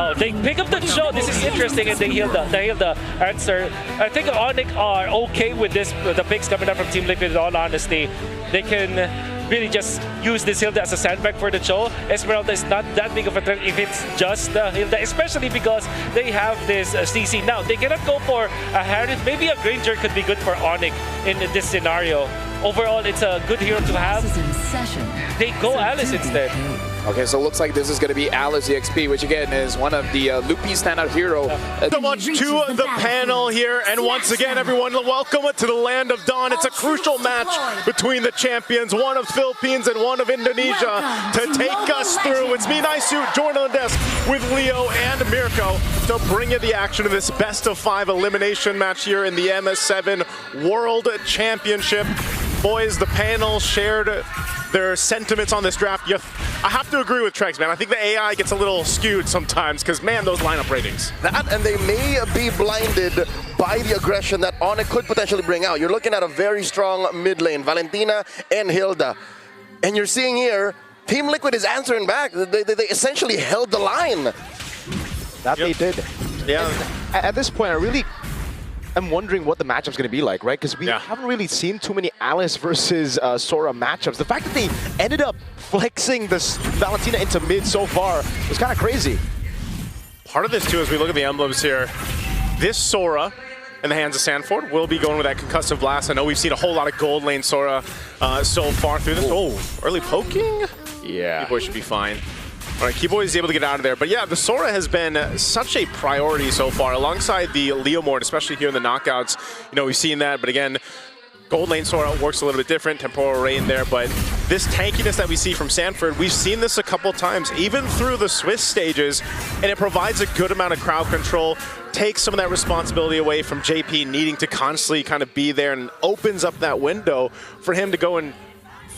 Wow, they pick up the Cho. This is interesting, and they heal the answer. I think ONIC are okay with this. The picks coming up from Team Liquid. In all honesty, they can really just use this Hilda as a sandbag for the Cho. Esmeralda is not that big of a threat if it's just Hilda, especially because they have this CC. Now, they cannot go for a Harith. Maybe a Granger could be good for ONIC in this scenario. Overall, it's a good hero to have. They go Alice instead. Okay, so it looks like this is going to be Alice EXP, which again is one of the Loopy standout hero. So much to the panel here, and once again, everyone, welcome to the land of Dawn. It's a crucial match between the champions, one of Philippines and one of Indonesia, to take us through. It's me, Nice-Suit, joined on the desk with Leo and Mirko to bring you the action of this best-of-5 elimination match here in the MS7 World Championship. Boys, the panel shared their sentiments on this draft. I have to agree with Trex, man. I think the AI gets a little skewed sometimes because, man, those lineup ratings. That, and they may be blinded by the aggression that ONIC could potentially bring out. You're looking at a very strong mid lane, Valentina and Hilda. And you're seeing here, Team Liquid is answering back. They essentially held the line. That they did. Yeah. And at this point, I'm wondering what the matchup's going to be like, right? Because we haven't really seen too many Alice versus Sora matchups. The fact that they ended up flexing this Valentina into mid so far was kind of crazy. Part of this, too, as we look at the emblems here, this Sora in the hands of Sanford will be going with that concussive blast. I know we've seen a whole lot of gold lane Sora so far through this. Oh, early poking? Yeah. Keyboy should be fine. All right, Keyboy is able to get out of there. But yeah, the Sora has been such a priority so far, alongside the Leomord, especially here in the knockouts. You know, we've seen that, but again, gold lane Sora works a little bit different, temporal rain there, but this tankiness that we see from Sanford, we've seen this a couple times, even through the Swiss stages, and it provides a good amount of crowd control, takes some of that responsibility away from JP needing to constantly kind of be there, and opens up that window for him to go and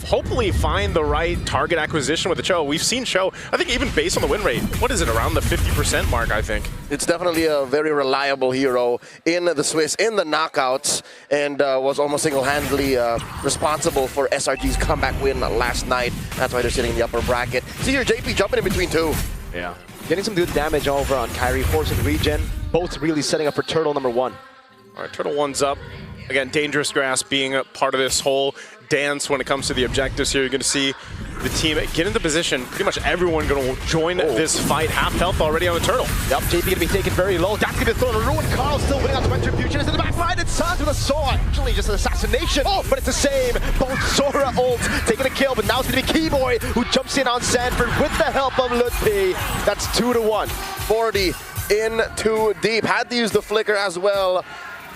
hopefully find the right target acquisition with the Cho. We've seen Cho, I think even based on the win rate, what is it, around the 50% mark, I think. It's definitely a very reliable hero in the Swiss, in the knockouts, and was almost single-handedly responsible for SRG's comeback win last night. That's why they're sitting in the upper bracket. See here, JP jumping in between two. Yeah. Getting some good damage over on Kyrie, forcing regen. Both really setting up for Turtle number 1. All right, Turtle 1's up. Again, Dangerous Grass being a part of this whole dance when it comes to the objectives here. You're going to see the team get into position. Pretty much everyone going to join this fight. Half health already on the Turtle. Yep, JP going to be taken very low. That's going to be thrown a ruin. Carl still winning on the retribution. Is in the back line. It's Sans with a sword. Actually, just an assassination. Oh, but it's the same. Both Sora ults taking a kill, but now it's going to be Keyboy who jumps in on Sanford with the help of Lutpi. That's 2-1. 40 in too deep. Had to use the flicker as well.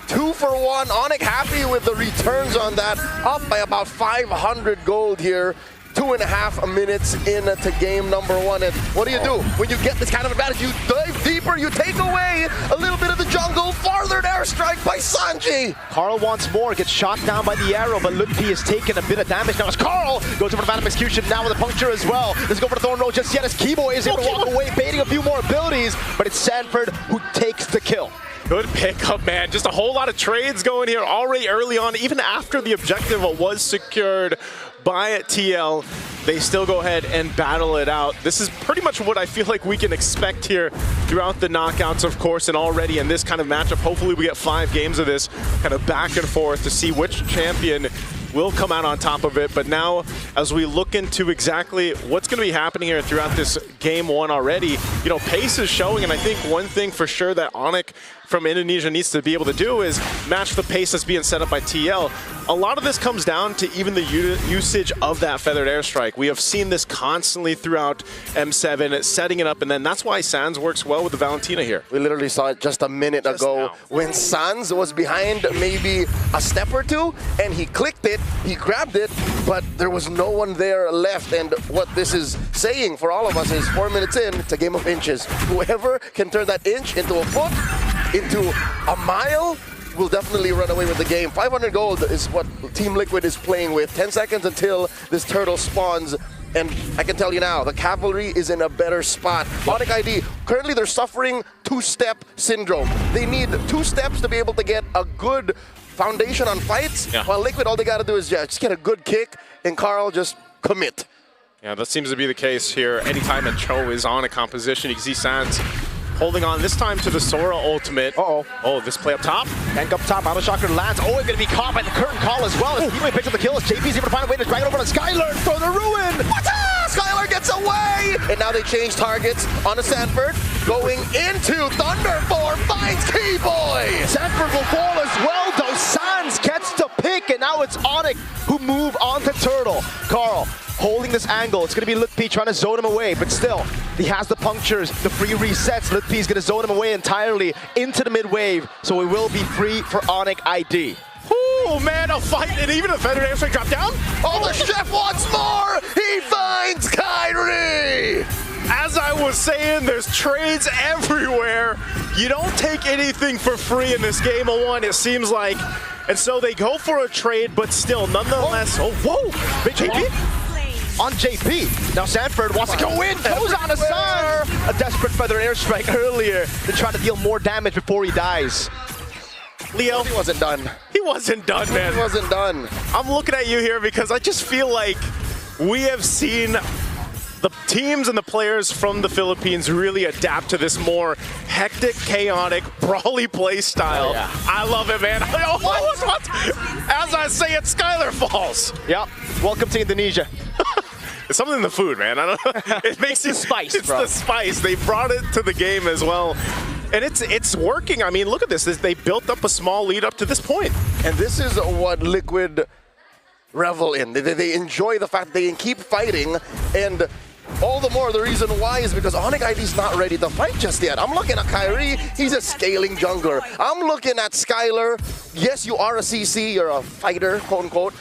2 for 1. ONIC happy with the returns on that. Up by about 500 gold here. 2.5 minutes into game number 1. And what do? When you get this kind of advantage, you dive deeper, you take away a little bit of the jungle. Farthered airstrike by Sanji. Carl wants more, gets shot down by the arrow, but Lutpi has taken a bit of damage now as Carl goes over to Phantom Execution now with a puncture as well. Let's go for the Thorn Roll just yet as Keyboy is able to walk away, baiting a few more abilities, but it's Sanford who takes the kill. Good pickup, man. Just a whole lot of trades going here already early on. Even after the objective was secured by TL, they still go ahead and battle it out. This is pretty much what I feel like we can expect here throughout the knockouts, of course, and already in this kind of matchup. Hopefully we get 5 games of this kind of back and forth to see which champion will come out on top of it. But now, as we look into exactly what's going to be happening here throughout this game 1 already, you know, pace is showing, and I think one thing for sure that ONIC from Indonesia needs to be able to do is match the pace that's being set up by TL. A lot of this comes down to even the usage of that feathered airstrike. We have seen this constantly throughout M7, setting it up, and then that's why Sans works well with the Valentina here. We literally saw it just a minute ago when Sans was behind maybe a step or two, and he clicked it, he grabbed it, but there was no one there left. And what this is saying for all of us is 4 minutes in, it's a game of inches. Whoever can turn that inch into a foot, into a mile, will definitely run away with the game. 500 gold is what Team Liquid is playing with. 10 seconds until this turtle spawns. And I can tell you now, the cavalry is in a better spot. ONIC ID, currently they're suffering 2-step syndrome. They need 2 steps to be able to get a good foundation on fights. While Liquid, all they got to do is just get a good kick, and Carl just commit. Yeah, that seems to be the case here. Anytime a Cho is on a composition, you can see Sans holding on this time to the Sora ultimate. Uh-oh. Oh, this play up top. Gank up top, Auto Shocker lands. Oh, he's going to be caught by the curtain call as well. As Keyway picks up the kill, as JP's able to find a way to drag it over to Skylar for the ruin. Skylar gets away! And now they change targets on a Sanford. Going into Thunder Form, finds Keyboy! Sanford will fall as well, though. Sans gets the pick, and now it's ONIC who move on to Turtle. Carl holding this angle. It's going to be Lutpi trying to zone him away, but still, he has the punctures, the free resets. Lutpi is going to zone him away entirely into the mid-wave, so he will be free for ONIC ID. Oh man, a fight, and even a Federer airstrike drop down. Oh, the chef wants more! He finds Kyrie! As I was saying, there's trades everywhere. You don't take anything for free in this game of one, it seems like. And so they go for a trade, but still, nonetheless. Oh, whoa! Big JP? On JP. Now Sanford wants to go in, goes on a Sans. A desperate Feather airstrike earlier to try to deal more damage before he dies. Leo, He wasn't done. he wasn't done, man. He wasn't done. I'm looking at you here because I just feel like we have seen the teams and the players from the Philippines really adapt to this more hectic, chaotic, brawly play style. Oh, yeah. I love it, man. Oh, what? As I say it, Skylar falls. Yep. Welcome to Indonesia. It's something in the food, man. I don't know. It makes the spice, It's bro. the spice. They brought it to the game as well. And it's working. I mean, look at this. They built up a small lead up to this point. And this is what Liquid revel in. They enjoy the fact they can keep fighting, and all the more the reason why is because ONIC ID's not ready to fight just yet. I'm looking at Kyrie, he's a scaling jungler. I'm looking at Skylar. Yes, you are a CC, you're a fighter, quote unquote.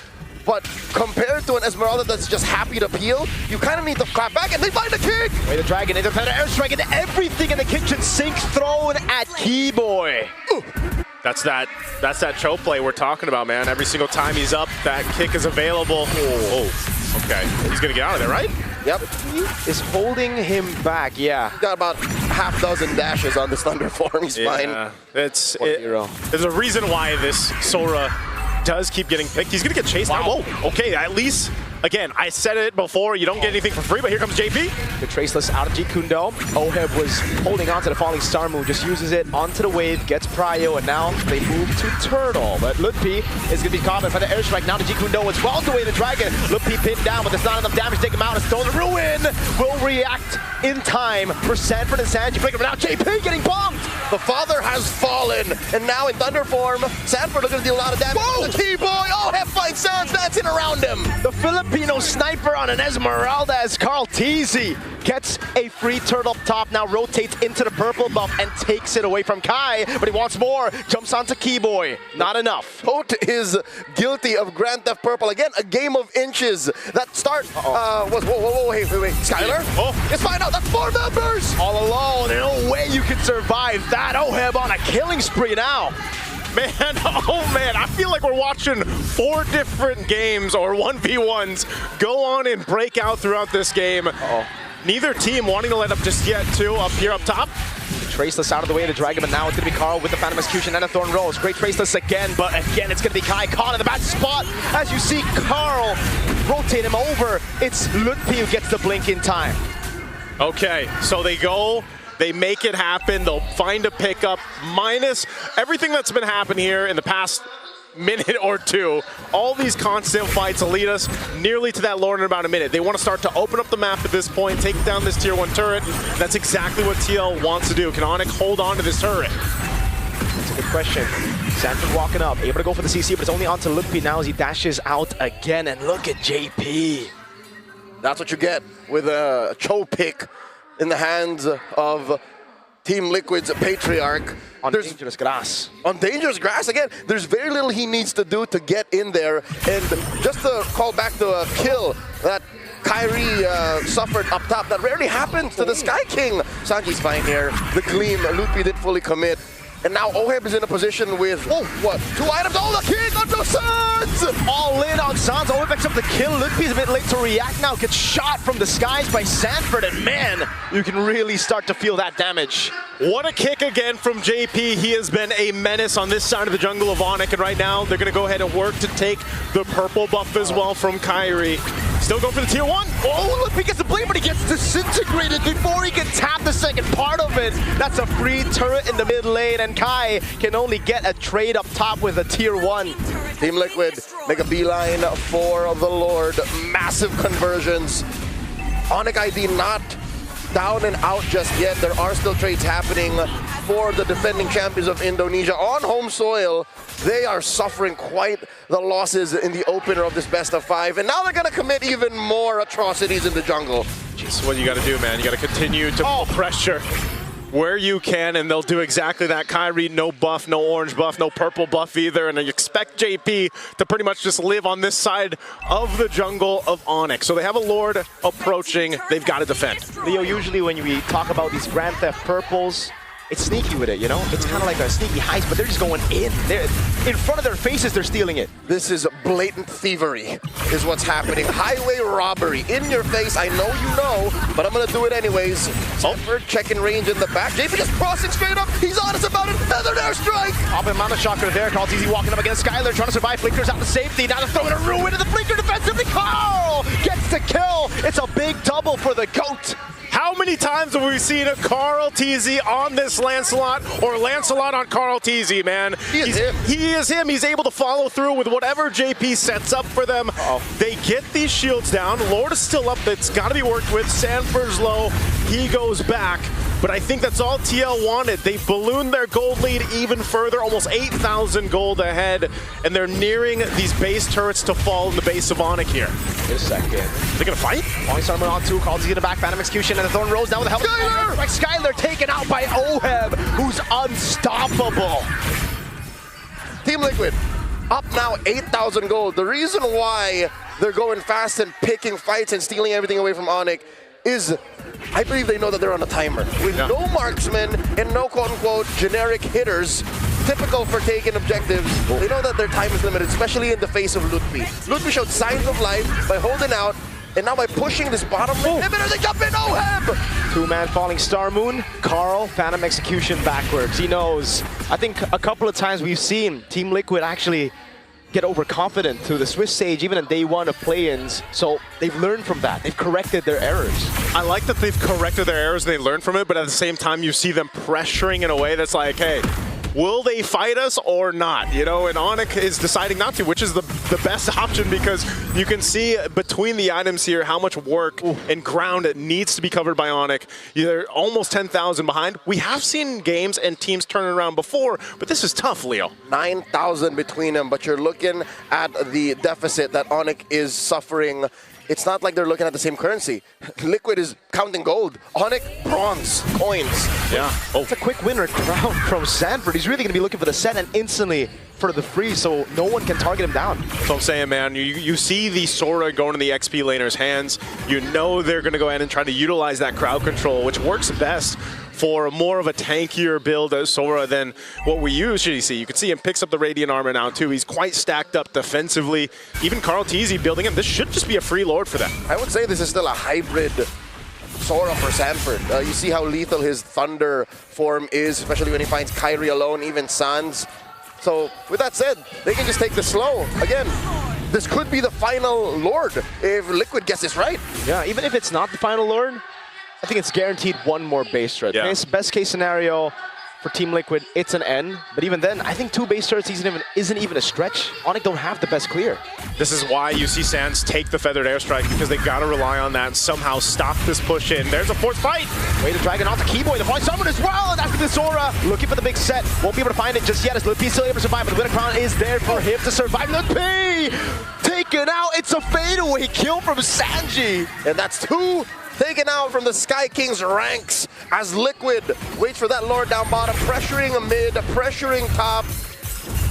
But compared to an Esmeralda that's just happy to peel, you kind of need to clap back, and they find the kick! Way the dragon into Feather airstrike, and everything in the kitchen sink thrown at Keyboy. That's that choke play we're talking about, man. Every single time he's up, that kick is available. Oh, okay. He's gonna get out of there, right? Yep. Is holding him back, yeah. Got about half dozen dashes on this Thunder form, he's fine. There's hero. a reason why this Sora does keep getting picked. He's gonna get chased down. Whoa, okay, at least, again, I said it before, you don't get anything for free, but here comes JP. The Traceless out of G Kundo. Oheb was holding on to the falling star move, just uses it onto the wave, gets Prio, and now they move to Turtle. But Lutpi is going to be caught by the airstrike. Now to G Kundo as well to away the dragon. Lutpi pinned down, but there's not enough damage to take him out. Stone the Ruin will react in time for Sanford and Sanji. But now JP getting bombed. The father has fallen, and now in Thunder form, Sanford looking to deal a lot of damage. Whoa! The Keyboy, oh, have fight Sans dancing around him. The Filipino sniper on an Esmeralda as Carl Teasy gets a free turtle up top, now rotates into the purple buff and takes it away from Kai, but he wants more, jumps onto Keyboy, not enough. Tote is guilty of Grand Theft Purple. Again, a game of inches. That start was, whoa, wait, Skylar? Oh. Let's find out, that's 4 members! All alone, there's no way you can survive that. Oheb on a killing spree now. Man, oh man, I feel like we're watching 4 different games or 1v1s go on and break out throughout this game. Neither team wanting to let up just yet, too, up here up top. Traceless out of the way to Dragon, but now it's going to be Carl with the Phantom Execution and a Thorn Rose. Great Traceless again, but again it's going to be Kai caught in the bad spot. As you see Carl rotate him over, it's Lutpi who gets the blink in time. Okay, so they go, they make it happen, they'll find a pickup, minus everything that's been happening here in the past minute or two. All these constant fights will lead us nearly to that lore in about a minute. They want to start to open up the map at this point, take down this tier 1 turret. That's exactly what TL wants to do. Can ONIC hold on to this turret? That's a good question. Sanford walking up, able to go for the CC, but it's only onto Lutpi now as he dashes out again. And look at JP. That's what you get with a Cho pick in the hands of Team Liquid's Patriarch. On dangerous grass. On dangerous grass, again, there's very little he needs to do to get in there. And just to call back the kill that Kyrie suffered up top, that rarely happens to the Sky King. Sanji's fine here. The Gleam, Lutpi didn't fully commit. And now Oheb is in a position with, 2 items. Oh, the King of the Suns! All in on Sans. Oheb picks up the kill. Lutpi's a bit late to react now. Gets shot from the skies by Sanford. And man, you can really start to feel that damage. What a kick again from JP. He has been a menace on this side of the jungle of ONIC. And right now, they're going to go ahead and work to take the purple buff as well from Kyrie. Still going for the tier 1. Oh, look, he gets the blade, but he gets disintegrated before he can tap the second part of it. That's a free turret in the mid lane, and Kai can only get a trade up top with a tier 1. Team Liquid make a beeline for the Lord. Massive conversions. ONIC ID not down and out just yet. There are still trades happening for the defending champions of Indonesia on home soil. They are suffering quite the losses in the opener of this best of 5, and now they're going to commit even more atrocities in the jungle. Jeez, what you got to do, man? You got to continue to pull pressure where you can, and they'll do exactly that. Kyrie, no buff, no orange buff, no purple buff either, and you expect JP to pretty much just live on this side of the jungle of ONIC. So they have a Lord approaching. They've got to defend. Leo, usually when we talk about these Grand Theft purples, it's sneaky with it, you know? It's kind of like a sneaky heist, but they're just going in. They're in front of their faces, they're stealing it. This is blatant thievery, is what's happening. Highway robbery, in your face. I know you know, but I'm gonna do it anyways. Sulfur checking range in the back. JP just crossing straight up. He's honest about it. Feathered airstrike. Popping Mana Shocker there. Carl's easy walking up against Skylar, trying to survive. Flickers out to safety. Now they're throwing a Rue into the Flicker defensively. Carl gets the kill. It's a big double for the GOAT. How many times have we seen a Carl TZ on this Lancelot, or Lancelot on Carl TZ, man? He is him. He's able to follow through with whatever JP sets up for them. They get these shields down. Lord is still up. That's got to be worked with. Sanford's low. He goes back. But I think that's all TL wanted. They ballooned their gold lead even further, almost 8,000 gold ahead, and they're nearing these base turrets to fall in the base of ONIC here. Wait a second. They're gonna fight? Only Summer on 2, Carl's in the back, Phantom Execution, and the Thorn Rose now with the help of Skylar taken out by Oheb, who's unstoppable. Team Liquid, up now 8,000 gold. The reason why they're going fast and picking fights and stealing everything away from ONIC is, I believe they know that they're on a timer. With no marksmen and no quote-unquote generic hitters, typical for taking objectives, they know that their time is limited, especially in the face of Lutfi. Lutfi showed signs of life by holding out, and now by pushing this bottom lane, they jump in, Oheb! Two-man falling Star Moon, Carl, Phantom Execution backwards. He knows. I think a couple of times we've seen Team Liquid actually get overconfident to the Swiss stage, even in day 1 of play-ins. So they've learned from that. They've corrected their errors. I like that they've corrected their errors and they learned from it, but at the same time, you see them pressuring in a way that's like, hey, will they fight us or not? You know, and ONIC is deciding not to, which is the best option, because you can see between the items here how much work and ground it needs to be covered by ONIC. They're almost 10,000 behind. We have seen games and teams turn around before, but this is tough, Leo. 9,000 between them, but you're looking at the deficit that ONIC is suffering. It's not like they're looking at the same currency. Liquid is counting gold. ONIC, bronze, coins. Yeah. It's a quick winner crown from Sanford. He's really going to be looking for the set and instantly for the free, so no one can target him down. That's what I'm saying, man. You see the Sora going in the XP laner's hands. You know they're going to go ahead and try to utilize that crowd control, which works best for more of a tankier build as Sora than what we usually see. You can see him picks up the Radiant Armor now, too. He's quite stacked up defensively. Even Carl TZ building him. This should just be a free Lord for them. I would say this is still a hybrid Sora for Sanford. You see how lethal his Thunder form is, especially when he finds Kyrie alone, even Sans. So, with that said, they can just take this slow. Again, this could be the final Lord if Liquid gets this right. Yeah, even if it's not the final Lord, I think it's guaranteed one more base turret. Yeah. It's best case scenario for Team Liquid, it's an N. But even then, I think 2 base turrets isn't even a stretch. ONIC don't have the best clear. This is why you see Sans take the Feathered Airstrike, because they got to rely on that and somehow stop this push in. There's a forced fight. Way to drag it onto Keyboy. The point someone as well. And that's the Sora looking for the big set. Won't be able to find it just yet as Lutfi still able to survive. But the Winter Crown is there for him to survive. Lutfi taken out. It's a fadeaway kill from Sanji. And that's 2 taken out from the Sky King's ranks as Liquid waits for that Lord down bottom, pressuring a mid, pressuring top.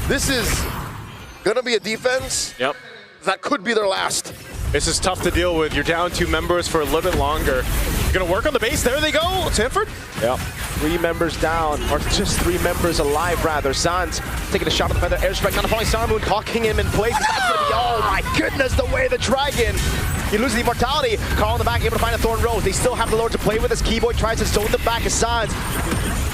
This is gonna be a defense that could be their last. This is tough to deal with. You're down 2 members for a little bit longer. You're gonna work on the base. There they go, Sanford. Yep. 3 members down, or just 3 members alive rather. Sans taking a shot at the Feather Airstrike. Now the falling Star Moon, cocking him in place. That's gonna be, oh my goodness, the way the Dragon. He loses the immortality. Carl in the back, able to find a Thorn Rose. They still have the Lord to play with as Keyboy tries to zone the back of Sans.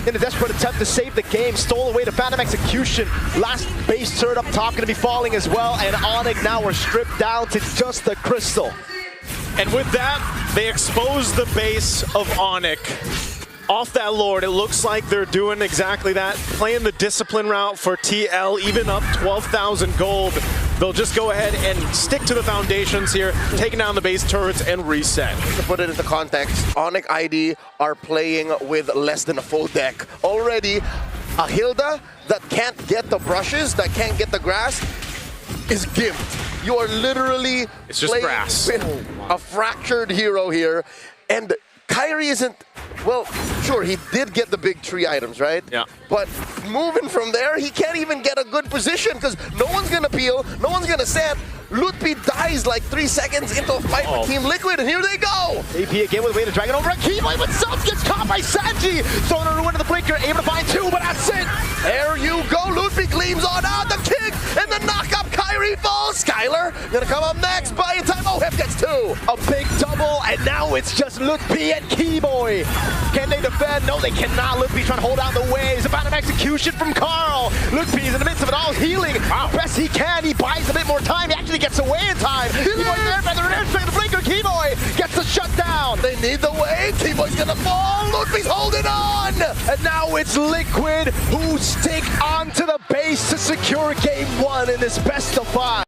In a desperate attempt to save the game, stole away to Phantom Execution. Last base turret up top going to be falling as well, and ONIC now are stripped down to just the crystal. And with that, they expose the base of ONIC. Off that Lord, it looks like they're doing exactly that, playing the discipline route for TL, even up 12,000 gold. They'll just go ahead and stick to the foundations here, taking down the base turrets and reset. To put it into context, ONIC ID are playing with less than a full deck. Already, a Hilda that can't get the brushes, that can't get the grass, is gimped. You are literally it's just grass. With a fractured hero here, and Kyrie isn't, well, sure, he did get the big tree items, right? Yeah. But moving from there, he can't even get a good position because no one's going to peel, no one's going to set. Lutpi dies like 3 seconds into a fight with Team Liquid, and here they go! AP again with a way to drag it over. Keyboy, but Suns gets caught by Sanji! Throwing a ruin to the blinker, able to find 2, but that's it! There you go, Lutpi gleams on out, the kick, and the knock-up, Kyrie falls! Skylar gonna come up next, by the time OHIP gets 2! A big double, and now it's just Lutpi and Keyboy. Can they defend? No, they cannot. Lutpi trying to hold down the waves. About an execution from Carl. Lutpi's in the midst of it all, healing. Best he can, he buys a bit more time. He actually gets away in time. Keyboy there, by the return straight to the blinker. Keyboy gets the shutdown. They need the wave. Keyboy's gonna fall. Lutpi's holding on. And now it's Liquid who stick onto the base to secure game 1 in this best of 5.